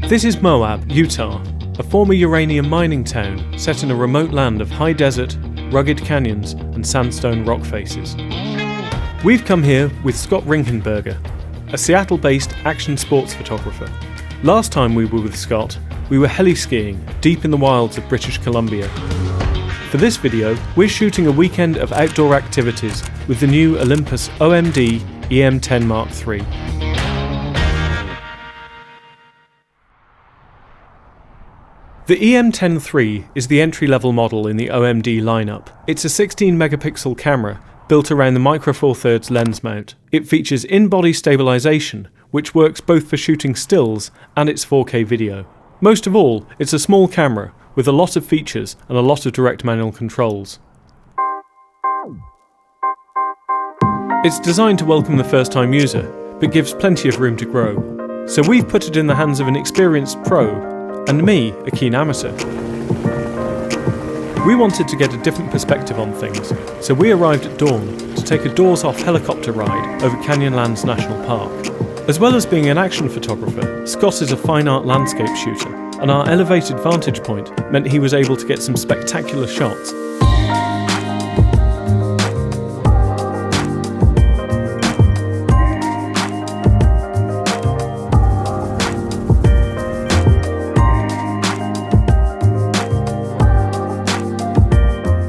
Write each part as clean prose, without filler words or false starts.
This is Moab, Utah, a former uranium mining town set in a remote land of high desert, rugged canyons and sandstone rock faces. We've come here with Scott Rinkenberger, a Seattle-based action sports photographer. Last time we were with Scott, we were heli-skiing deep in the wilds of British Columbia. For this video, we're shooting a weekend of outdoor activities with the new Olympus OMD M10 Mark III. The M10 III is the entry-level model in the OMD lineup. It's a 16-megapixel camera built around the Micro Four Thirds lens mount. It features in-body stabilization, which works both for shooting stills and its 4K video. Most of all, it's a small camera with a lot of features and a lot of direct manual controls. It's designed to welcome the first-time user, but gives plenty of room to grow. So we've put it in the hands of an experienced pro, and me, a keen amateur. We wanted to get a different perspective on things, so we arrived at dawn to take a doors-off helicopter ride over Canyonlands National Park. As well as being an action photographer, Scott is a fine art landscape shooter, and our elevated vantage point meant he was able to get some spectacular shots.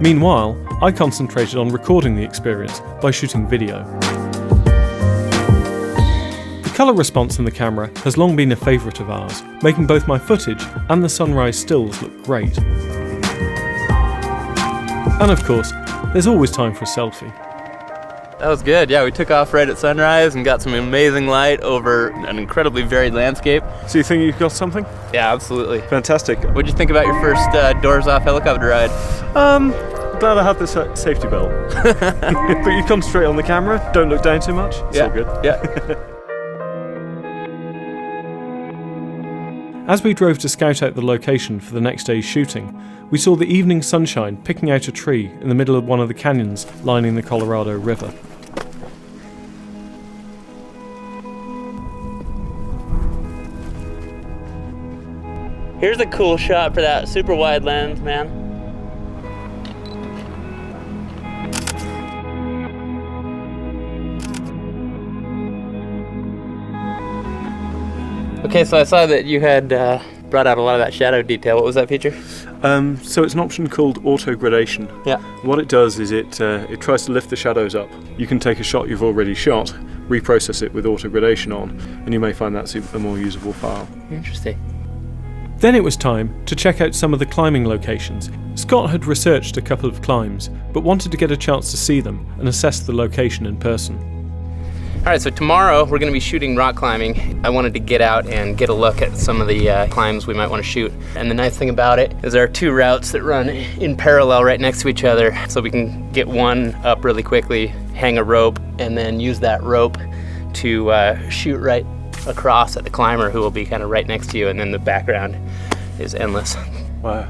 Meanwhile, I concentrated on recording the experience by shooting video. The colour response in the camera has long been a favourite of ours, making both my footage and the sunrise stills look great. And of course, there's always time for a selfie. That was good, yeah, we took off right at sunrise and got some amazing light over an incredibly varied landscape. So you think you've got something? Yeah, absolutely. Fantastic. What'd you think about your first doors-off helicopter ride? Glad I have this safety belt. But you concentrate on the camera, don't look down too much, it's all good. Yeah. As we drove to scout out the location for the next day's shooting, we saw the evening sunshine picking out a tree in the middle of one of the canyons lining the Colorado River. Here's a cool shot for that super wide lens, man. Okay, so I saw that you had brought out a lot of that shadow detail. What was that feature? So it's an option called auto gradation. Yeah. What it does is it tries to lift the shadows up. You can take a shot you've already shot, reprocess it with auto gradation on, and you may find that's a more usable file. Interesting. Then it was time to check out some of the climbing locations. Scott had researched a couple of climbs, but wanted to get a chance to see them and assess the location in person. All right, so tomorrow we're gonna be shooting rock climbing. I wanted to get out and get a look at some of the climbs we might wanna shoot. And the nice thing about it is there are two routes that run in parallel right next to each other. So we can get one up really quickly, hang a rope, and then use that rope to shoot right across at the climber who will be kind of right next to you, and then the background is endless. Wow.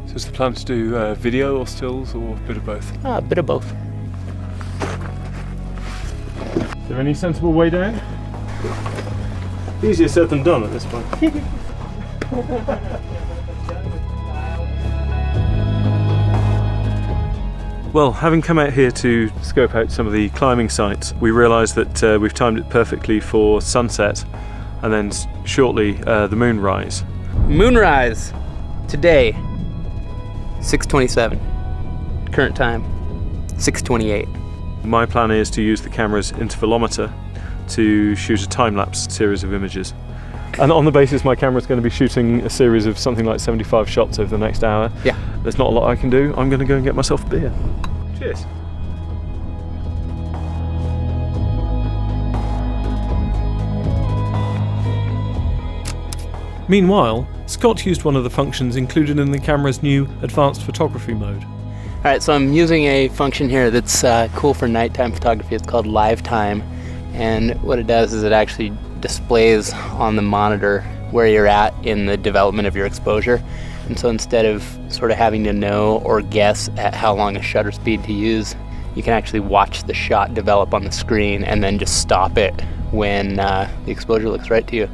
So is the plan to do video or stills or a bit of both? A bit of both. Is there any sensible way down? Easier said than done at this point. Well, having come out here to scope out some of the climbing sites, we realised that we've timed it perfectly for sunset and then shortly the moonrise. Moonrise today, 6:27. Current time, 6:28. My plan is to use the camera's intervalometer to shoot a time-lapse series of images. And on the basis my camera's going to be shooting a series of something like 75 shots over the next hour. Yeah. There's not a lot I can do. I'm going to go and get myself a beer. Cheers. Meanwhile, Scott used one of the functions included in the camera's new advanced photography mode. All right, so I'm using a function here that's cool for nighttime photography. It's called Live Time, and what it does is it actually displays on the monitor where you're at in the development of your exposure. And so instead of sort of having to know or guess at how long a shutter speed to use, you can actually watch the shot develop on the screen and then just stop it when the exposure looks right to you.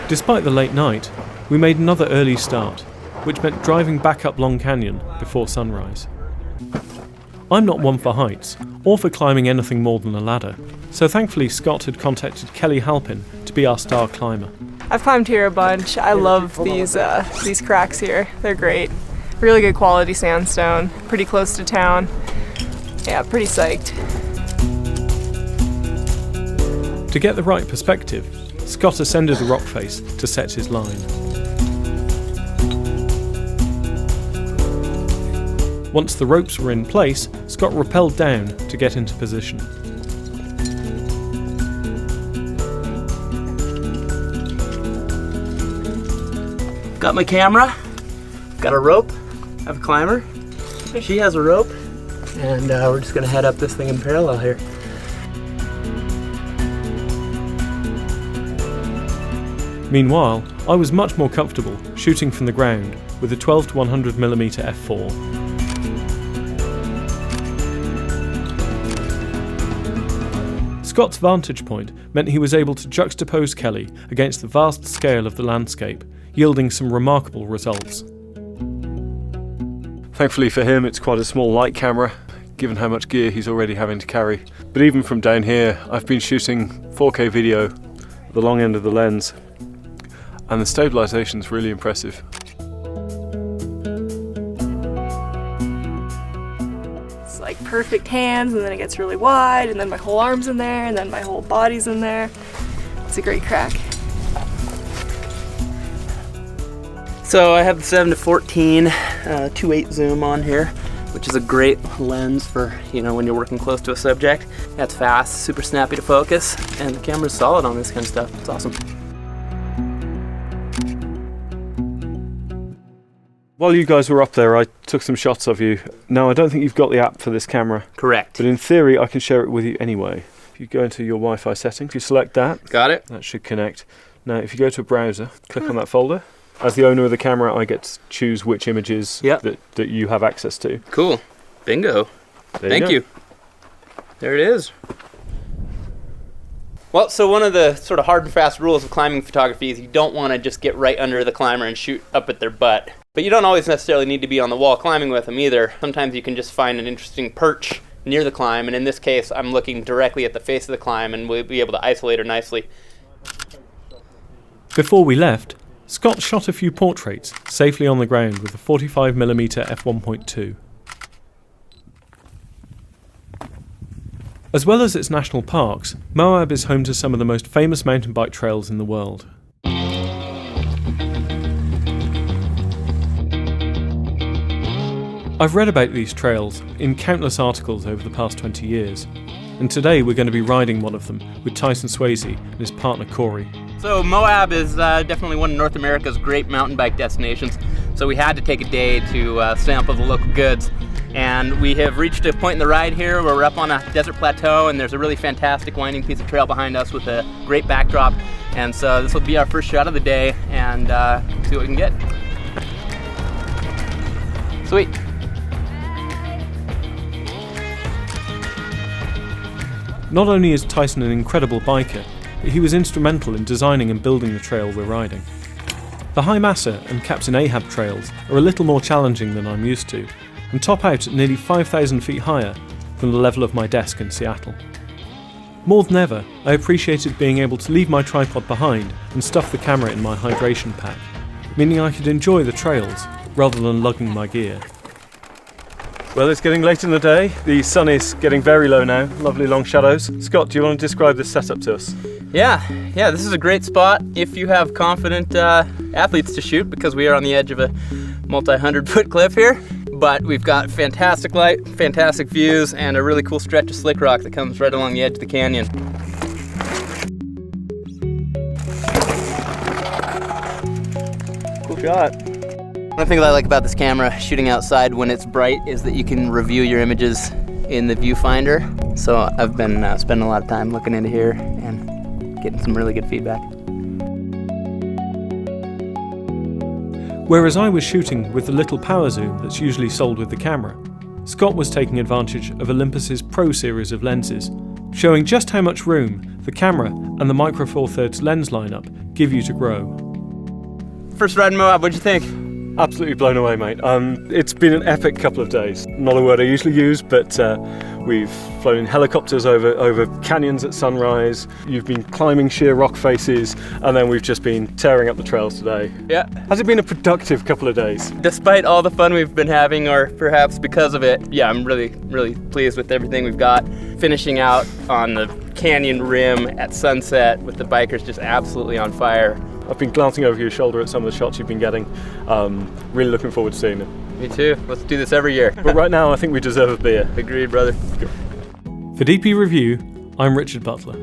Despite the late night, we made another early start, which meant driving back up Long Canyon before sunrise. I'm not one for heights, or for climbing anything more than a ladder, so thankfully Scott had contacted Kelly Halpin to be our star climber. I've climbed here a bunch. I love these cracks here. They're great. Really good quality sandstone, pretty close to town. Yeah, pretty psyched. To get the right perspective, Scott ascended the rock face to set his line. Once the ropes were in place, Scott rappelled down to get into position. Got my camera, got a rope, I have a climber, she has a rope, and we're just gonna head up this thing in parallel here. Meanwhile, I was much more comfortable shooting from the ground with a 12 to 100mm f4. Scott's vantage point meant he was able to juxtapose Kelly against the vast scale of the landscape, yielding some remarkable results. Thankfully for him, it's quite a small light camera, given how much gear he's already having to carry. But even from down here, I've been shooting 4K video at the long end of the lens, and the stabilisation's really impressive. It's like perfect hands, and then it gets really wide, and then my whole arm's in there, and then my whole body's in there. It's a great crack. So I have the 7-14 2.8 zoom on here, which is a great lens for, when you're working close to a subject. That's fast, super snappy to focus, and the camera's solid on this kind of stuff. It's awesome. While you guys were up there, I took some shots of you. Now, I don't think you've got the app for this camera. Correct. But in theory, I can share it with you anyway. If you go into your Wi-Fi settings, you select that. Got it. That should connect. Now, if you go to a browser, click on that folder. As the owner of the camera, I get to choose which images that you have access to. Cool. Bingo. Thank you. There it is. Well, so one of the sort of hard and fast rules of climbing photography is you don't want to just get right under the climber and shoot up at their butt. But you don't always necessarily need to be on the wall climbing with them either. Sometimes you can just find an interesting perch near the climb, and in this case, I'm looking directly at the face of the climb, and we'll be able to isolate her nicely. Before we left, Scott shot a few portraits safely on the ground with a 45mm f1.2. As well as its national parks, Moab is home to some of the most famous mountain bike trails in the world. I've read about these trails in countless articles over the past 20 years, and today we're going to be riding one of them with Tyson Swayze and his partner Corey. So Moab is definitely one of North America's great mountain bike destinations, so we had to take a day to sample the local goods. And we have reached a point in the ride here where we're up on a desert plateau, and there's a really fantastic winding piece of trail behind us with a great backdrop. And so this will be our first shot of the day, and see what we can get. Sweet. Not only is Tyson an incredible biker, but he was instrumental in designing and building the trail we're riding. The High Massa and Captain Ahab trails are a little more challenging than I'm used to, and top out at nearly 5,000 feet higher than the level of my desk in Seattle. More than ever, I appreciated being able to leave my tripod behind and stuff the camera in my hydration pack, meaning I could enjoy the trails rather than lugging my gear. Well, it's getting late in the day. The sun is getting very low now, lovely long shadows. Scott, do you want to describe this setup to us? Yeah, this is a great spot if you have confident athletes to shoot, because we are on the edge of a multi-100-foot cliff here. But we've got fantastic light, fantastic views, and a really cool stretch of slick rock that comes right along the edge of the canyon. Cool shot. One of the things I like about this camera, shooting outside when it's bright, is that you can review your images in the viewfinder. So I've been spending a lot of time looking into here and getting some really good feedback. Whereas I was shooting with the little power zoom that's usually sold with the camera, Scott was taking advantage of Olympus's Pro series of lenses showing just how much room the camera and the Micro Four Thirds lens lineup give you to grow. First ride in Moab, what'd you think? Absolutely blown away, mate. It's been an epic couple of days. Not a word I usually use, but we've flown in helicopters over canyons at sunrise. You've been climbing sheer rock faces, and then we've just been tearing up the trails today. Yeah. Has it been a productive couple of days? Despite all the fun we've been having, or perhaps because of it, yeah, I'm really, really pleased with everything we've got. Finishing out on the canyon rim at sunset with the bikers just absolutely on fire. I've been glancing over your shoulder at some of the shots you've been getting. Really looking forward to seeing them. Me too. Let's do this every year. But right now, I think we deserve a beer. Agreed, brother. For DP Review, I'm Richard Butler.